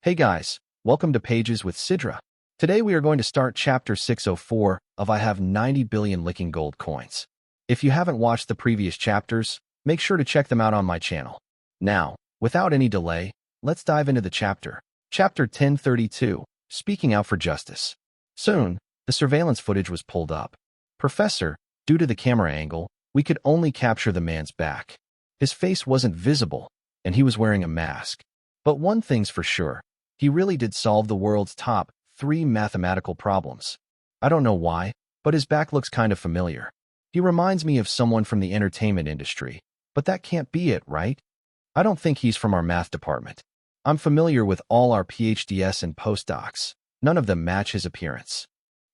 Hey guys, welcome to Pages with Sidra. Today we are going to start chapter 604 of I Have 90 Billion Licking Gold Coins. If you haven't watched the previous chapters, make sure to check them out on my channel. Now, without any delay, let's dive into the chapter. Chapter 1032, Speaking Out for Justice. Soon, the surveillance footage was pulled up. Professor, due to the camera angle, we could only capture the man's back. His face wasn't visible, and he was wearing a mask. But one thing's for sure, he really did solve the world's top 3 mathematical problems. I don't know why, but his back looks kind of familiar. He reminds me of someone from the entertainment industry, but that can't be it, right? I don't think he's from our math department. I'm familiar with all our PhDs and postdocs. None of them match his appearance.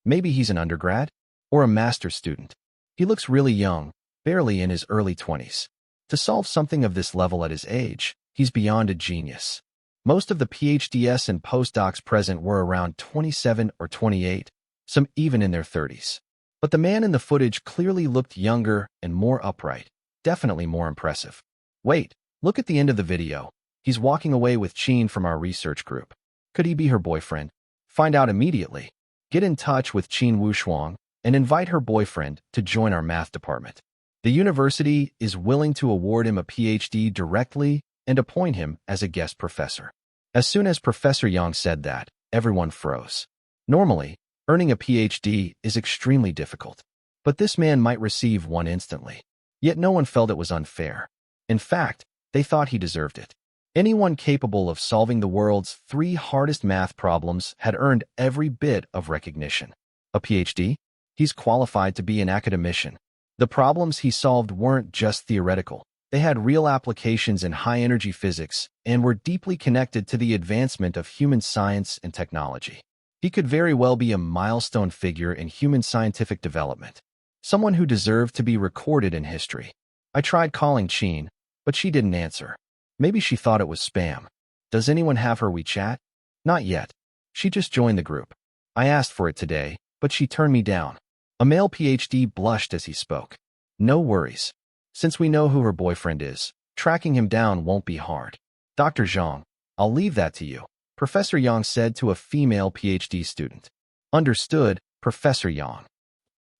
Maybe he's an undergrad? Or a master's student. He looks really young, barely in his early 20s. To solve something of this level at his age, he's beyond a genius. Most of the PhDs and postdocs present were around 27 or 28, some even in their 30s. But the man in the footage clearly looked younger and more upright, definitely more impressive. Wait, look at the end of the video. He's walking away with Qian from our research group. Could he be her boyfriend? Find out immediately. Get in touch with Qian Wushuang and invite her boyfriend to join our math department. The university is willing to award him a PhD directly and appoint him as a guest professor. As soon as Professor Yang said that, everyone froze. Normally, earning a PhD is extremely difficult, but this man might receive one instantly. Yet no one felt it was unfair. In fact, they thought he deserved it. Anyone capable of solving the world's 3 hardest math problems had earned every bit of recognition. A PhD? He's qualified to be an academician. The problems he solved weren't just theoretical. They had real applications in high-energy physics and were deeply connected to the advancement of human science and technology. He could very well be a milestone figure in human scientific development, someone who deserved to be recorded in history. I tried calling Qian, but she didn't answer. Maybe she thought it was spam. Does anyone have her WeChat? Not yet. She just joined the group. I asked for it today, but she turned me down. A male PhD blushed as he spoke. No worries. Since we know who her boyfriend is, tracking him down won't be hard. Dr. Zhang, I'll leave that to you, Professor Yang said to a female PhD student. Understood, Professor Yang.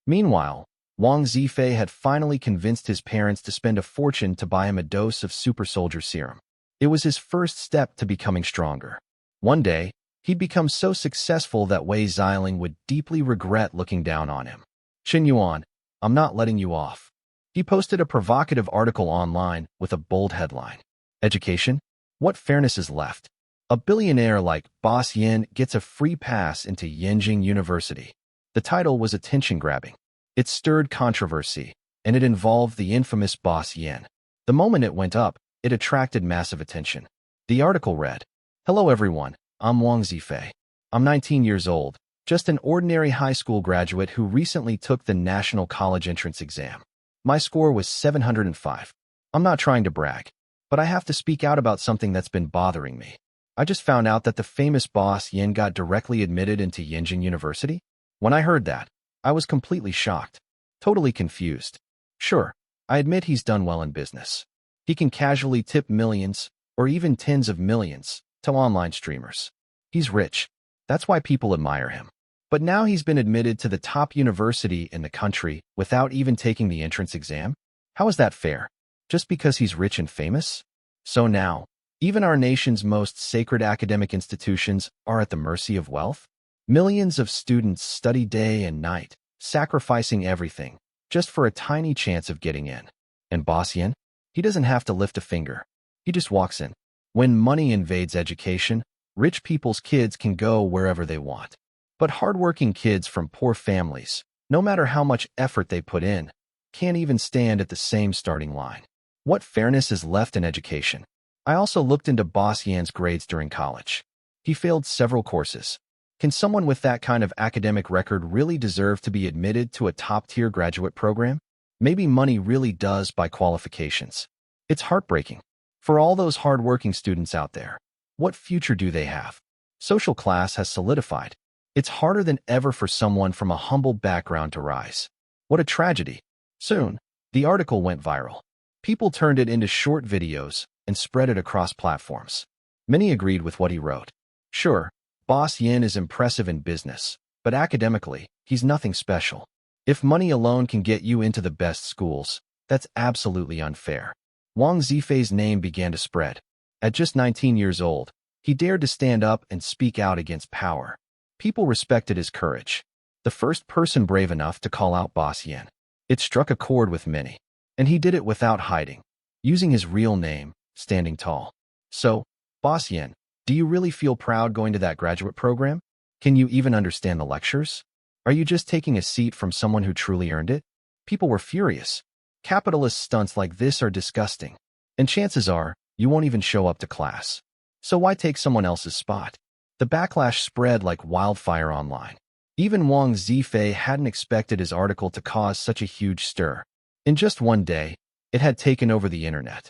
Meanwhile, Wang Zifei had finally convinced his parents to spend a fortune to buy him a dose of super soldier serum. It was his first step to becoming stronger. One day, he'd become so successful that Wei Xiling would deeply regret looking down on him. Qin Yuan, I'm not letting you off. He posted a provocative article online with a bold headline. Education? What fairness is left? A billionaire like Boss Yin gets a free pass into Yenjing University. The title was attention-grabbing. It stirred controversy, and it involved the infamous Boss Yin. The moment it went up, it attracted massive attention. The article read, Hello everyone, I'm Wang Zifei. I'm 19 years old, just an ordinary high school graduate who recently took the National College Entrance Exam. My score was 705. I'm not trying to brag, but I have to speak out about something that's been bothering me. I just found out that the famous Boss Yin got directly admitted into Yenjing University. When I heard that, I was completely shocked, totally confused. Sure, I admit he's done well in business. He can casually tip millions, or even tens of millions, to online streamers. He's rich. That's why people admire him. But now he's been admitted to the top university in the country without even taking the entrance exam? How is that fair? Just because he's rich and famous? So now, even our nation's most sacred academic institutions are at the mercy of wealth? Millions of students study day and night, sacrificing everything, just for a tiny chance of getting in. And Boss Yin? He doesn't have to lift a finger. He just walks in. When money invades education, rich people's kids can go wherever they want. But hardworking kids from poor families, no matter how much effort they put in, can't even stand at the same starting line. What fairness is left in education? I also looked into Boss Yan's grades during college. He failed several courses. Can someone with that kind of academic record really deserve to be admitted to a top-tier graduate program? Maybe money really does buy qualifications. It's heartbreaking. For all those hardworking students out there, what future do they have? Social class has solidified. It's harder than ever for someone from a humble background to rise. What a tragedy. Soon, the article went viral. People turned it into short videos and spread it across platforms. Many agreed with what he wrote. Sure, Boss Yin is impressive in business, but academically, he's nothing special. If money alone can get you into the best schools, that's absolutely unfair. Wang Zifei's name began to spread. At just 19 years old, he dared to stand up and speak out against power. People respected his courage. The first person brave enough to call out Boss Yin. It struck a chord with many, and he did it without hiding, using his real name, standing tall. So, Boss Yin, do you really feel proud going to that graduate program? Can you even understand the lectures? Are you just taking a seat from someone who truly earned it? People were furious. Capitalist stunts like this are disgusting, and chances are, you won't even show up to class. So why take someone else's spot? The backlash spread like wildfire online. Even Wang Zifei hadn't expected his article to cause such a huge stir. In just one day, it had taken over the internet.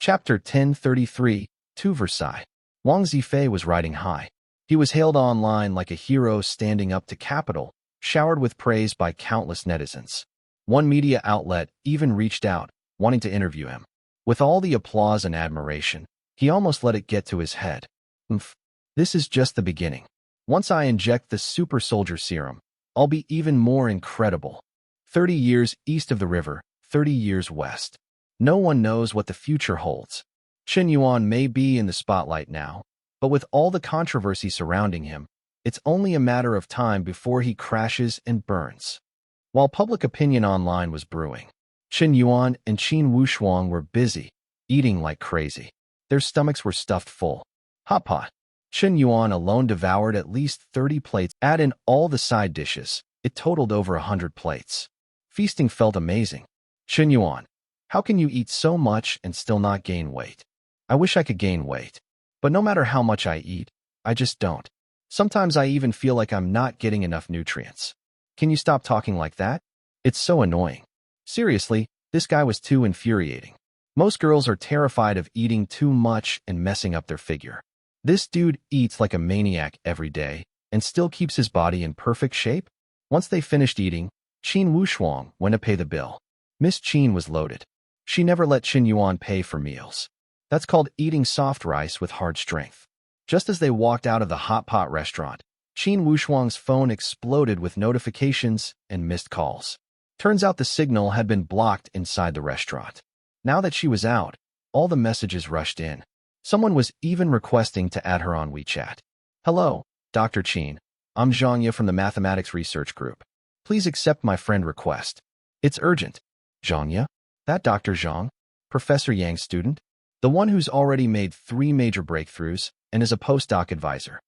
Chapter 1033, to Versailles. Wang Zifei was riding high. He was hailed online like a hero standing up to capital, showered with praise by countless netizens. One media outlet even reached out, wanting to interview him. With all the applause and admiration, he almost let it get to his head. This is just the beginning. Once I inject the super soldier serum, I'll be even more incredible. 30 years east of the river, 30 years west. No one knows what the future holds. Chen Yuan may be in the spotlight now, but with all the controversy surrounding him, it's only a matter of time before he crashes and burns. While public opinion online was brewing, Chen Yuan and Qin Wushuang were busy, eating like crazy. Their stomachs were stuffed full. Hot pot. Chen Yuan alone devoured at least 30 plates. Add in all the side dishes, it totaled over 100 plates. Feasting felt amazing. Chen Yuan, how can you eat so much and still not gain weight? I wish I could gain weight. But no matter how much I eat, I just don't. Sometimes I even feel like I'm not getting enough nutrients. Can you stop talking like that? It's so annoying. Seriously, this guy was too infuriating. Most girls are terrified of eating too much and messing up their figure. This dude eats like a maniac every day and still keeps his body in perfect shape. Once they finished eating, Qin Wushuang went to pay the bill. Miss Qin was loaded. She never let Chen Yuan pay for meals. That's called eating soft rice with hard strength. Just as they walked out of the hot pot restaurant, Qin Wushuang's phone exploded with notifications and missed calls. Turns out the signal had been blocked inside the restaurant. Now that she was out, all the messages rushed in. Someone was even requesting to add her on WeChat. Hello, Dr. Qin. I'm Zhangya from the Mathematics Research Group. Please accept my friend request. It's urgent. Zhangya? That Dr. Zhang? Professor Yang's student? The one who's already made 3 major breakthroughs and is a postdoc advisor.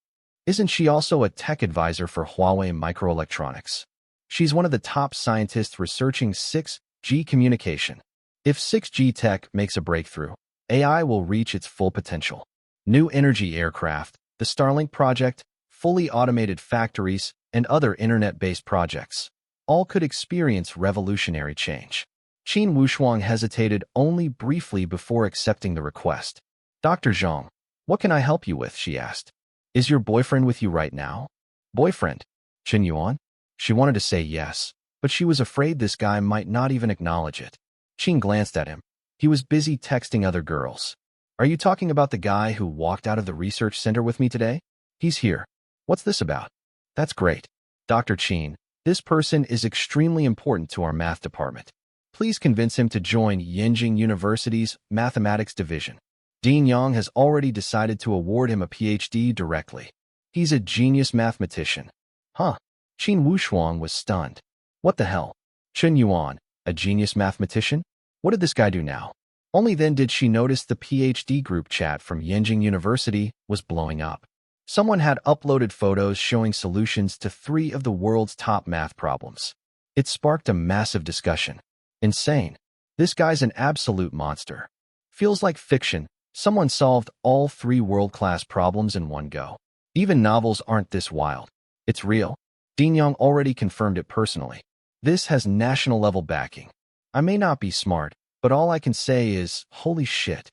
Isn't she also a tech advisor for Huawei Microelectronics? She's one of the top scientists researching 6G communication. If 6G tech makes a breakthrough, AI will reach its full potential. New energy aircraft, the Starlink project, fully automated factories, and other internet-based projects, all could experience revolutionary change. Qin Wushuang hesitated only briefly before accepting the request. Dr. Zhang, what can I help you with? She asked. Is your boyfriend with you right now? Boyfriend? Chen Yuan? She wanted to say yes, but she was afraid this guy might not even acknowledge it. Qin glanced at him. He was busy texting other girls. Are you talking about the guy who walked out of the research center with me today? He's here. What's this about? That's great. Dr. Qin, this person is extremely important to our math department. Please convince him to join Yenjing University's Mathematics Division. Dean Yang has already decided to award him a PhD directly. He's a genius mathematician. Huh? Qin Wushuang was stunned. What the hell? Chen Yuan, a genius mathematician? What did this guy do now? Only then did she notice the PhD group chat from Yenjing University was blowing up. Someone had uploaded photos showing solutions to 3 of the world's top math problems. It sparked a massive discussion. Insane. This guy's an absolute monster. Feels like fiction. Someone solved all 3 world-class problems in one go. Even novels aren't this wild. It's real. Dean Yang already confirmed it personally. This has national-level backing. I may not be smart, but all I can say is, holy shit.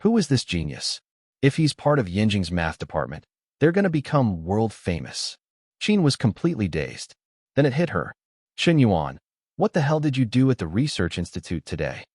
Who is this genius? If he's part of Yenjing's math department, they're gonna become world-famous. Qin was completely dazed. Then it hit her. Chen Yuan, what the hell did you do at the Research Institute today?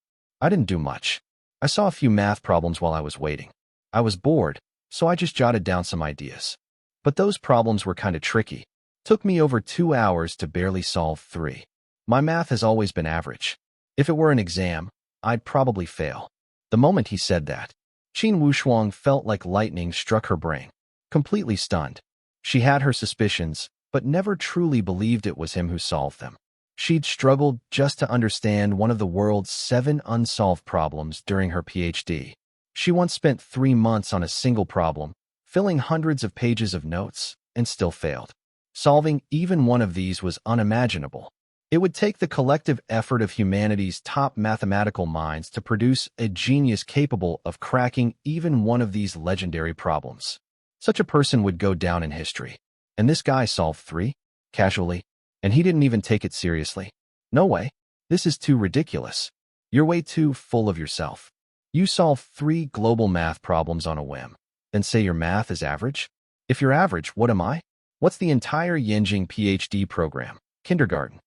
I didn't do much. I saw a few math problems while I was waiting. I was bored, so I just jotted down some ideas. But those problems were kinda tricky. Took me over 2 hours to barely solve 3. My math has always been average. If it were an exam, I'd probably fail. The moment he said that, Qin Wushuang felt like lightning struck her brain. Completely stunned. She had her suspicions, but never truly believed it was him who solved them. She'd struggled just to understand one of the world's 7 unsolved problems during her PhD. She once spent 3 months on a single problem, filling hundreds of pages of notes, and still failed. Solving even one of these was unimaginable. It would take the collective effort of humanity's top mathematical minds to produce a genius capable of cracking even one of these legendary problems. Such a person would go down in history. And this guy solved 3? Casually. And he didn't even take it seriously. No way. This is too ridiculous. You're way too full of yourself. You solve 3 global math problems on a whim, then say your math is average? If you're average, what am I? What's the entire Yenjing PhD program? Kindergarten.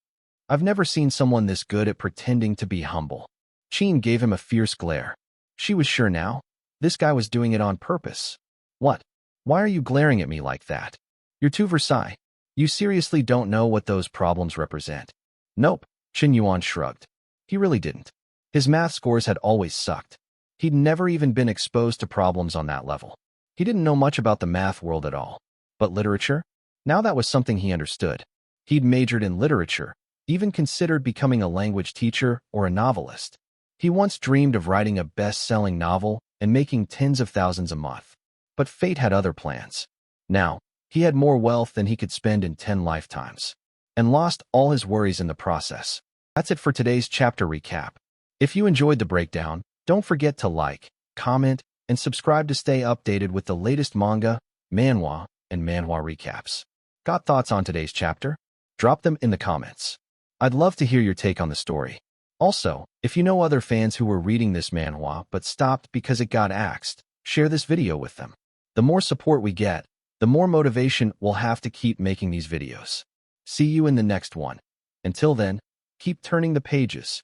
I've never seen someone this good at pretending to be humble. Qian gave him a fierce glare. She was sure now. This guy was doing it on purpose. What? Why are you glaring at me like that? You're too Versailles. You seriously don't know what those problems represent? Nope, Qin Yuan shrugged. He really didn't. His math scores had always sucked. He'd never even been exposed to problems on that level. He didn't know much about the math world at all. But literature? Now that was something he understood. He'd majored in literature, even considered becoming a language teacher or a novelist. He once dreamed of writing a best-selling novel and making tens of thousands a month. But fate had other plans. Now, he had more wealth than he could spend in 10 lifetimes, and lost all his worries in the process. That's it for today's chapter recap. If you enjoyed the breakdown, don't forget to like, comment, and subscribe to stay updated with the latest manga, manhwa, and manhwa recaps. Got thoughts on today's chapter? Drop them in the comments. I'd love to hear your take on the story. Also, if you know other fans who were reading this manhwa but stopped because it got axed, share this video with them. The more support we get, the more motivation we'll have to keep making these videos. See you in the next one. Until then, keep turning the pages.